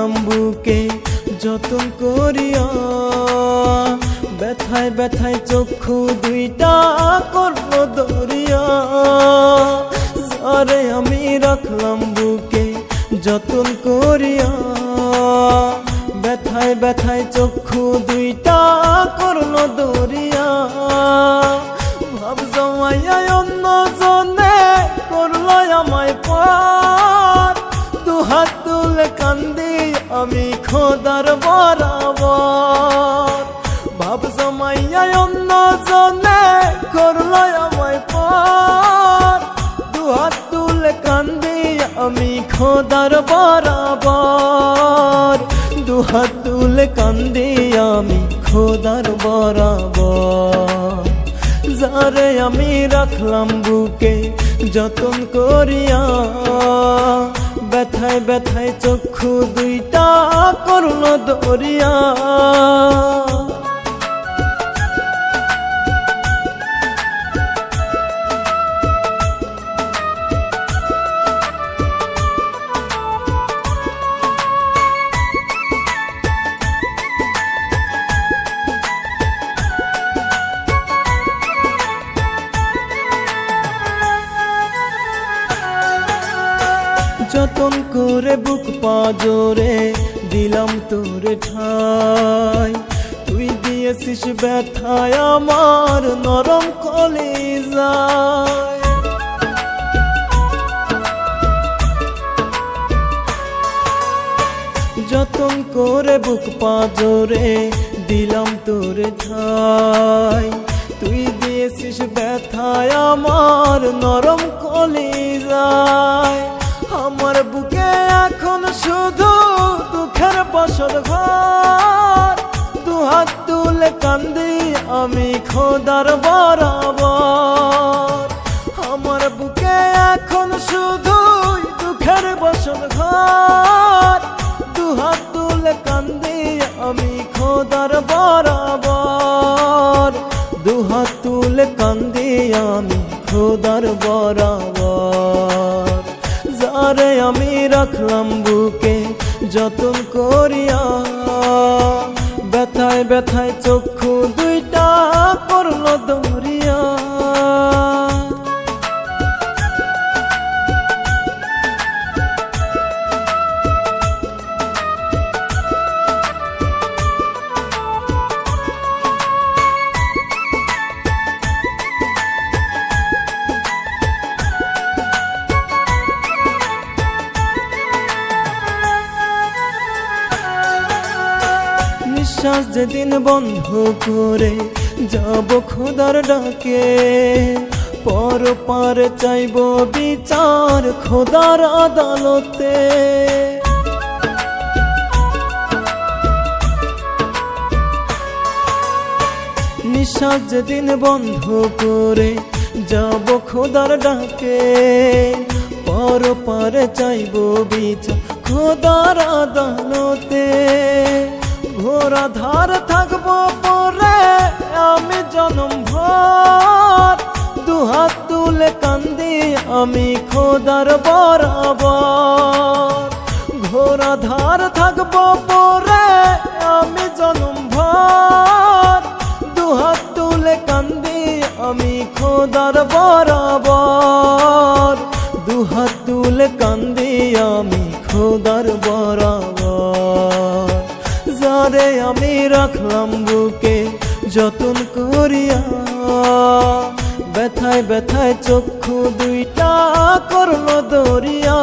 রাখলাম বুকে যতন করিয়া, ব্যথায় ব্যথায় চক্ষু দুইটা করলো দরিয়া। যারে আমি রাখলাম বুকে যতন করিয়া, ব্যথায় ব্যথায় চক্ষু দুইটা করলো দরিয়া। ভাব জমাইয়া অন্য জনে করলো আমায় পার, দুহাত তুলে কান্দি আমি খোদার বরাবর। ভাব জমাইয়া অন্য জনে করলো আমায় পার, দুহাত তুলে কান্দি আমি খোদার বরাবর। দুহাত তুলে কান্দি আমি খোদার বরাবর। যারে আমি রাখলাম বুকে যতন করিয়া, ব্যথায় ব্যথায় চক্ষু দুইটা করলো দরিয়া। যতন করে বুক পাজরে দিলাম তোরে ঠাই, তুই দিয়েছিস ব্যথায় আমার নরম কলিজায়। যতন করে বুক পাজরে দিলাম তোরে ঠাই, তুই দিয়েছিস ব্যথায় আমার নরম কলিজায়। আমার বুকে এখন শুধু দুঃখের বসত ঘর, দুহাত তুলে কান্দি আমি খোদার বরাবর। আমার বুকে এখন শুধু দুঃখের বসত ঘর, দুহাত তুলে কান্দি আমি খোদার বরাবর। দুহাত তুলে কান্দি আমি খোদার বরাবর। যারে আমি রাখলাম বুকে যতন করিয়া, ব্যথায় ব্যথায় চক্ষু দুইটা করলো দরিয়া। নিঃশ্বাস যেদিন বন্ধ করে যাব খোদার ডাকে, পর পার চাইব বিচার খোদার আদালতে। নিঃশ্বাস যেদিন বন্ধ করে যাব খোদার ডাকে, পর পার চাইব বিচার খোদার আদালতে। ঘোরা ধার থাকবো পরে আমি জনম ভর, দুহাত তুলে কান্দি আমি খোদার বরাবর। ঘোরা ধার থাকবো পরে আমি জনম ভর, দুহাত তুলে কান্দি আমি খোদার বরাবর। দুহাত তুলে কান্দি আমি খোদার বরাবর। যারে আমি রাখলাম বুকে যতন করিয়া, ব্যথায় ব্যথায় চক্ষু দুইটা করলো দরিয়া।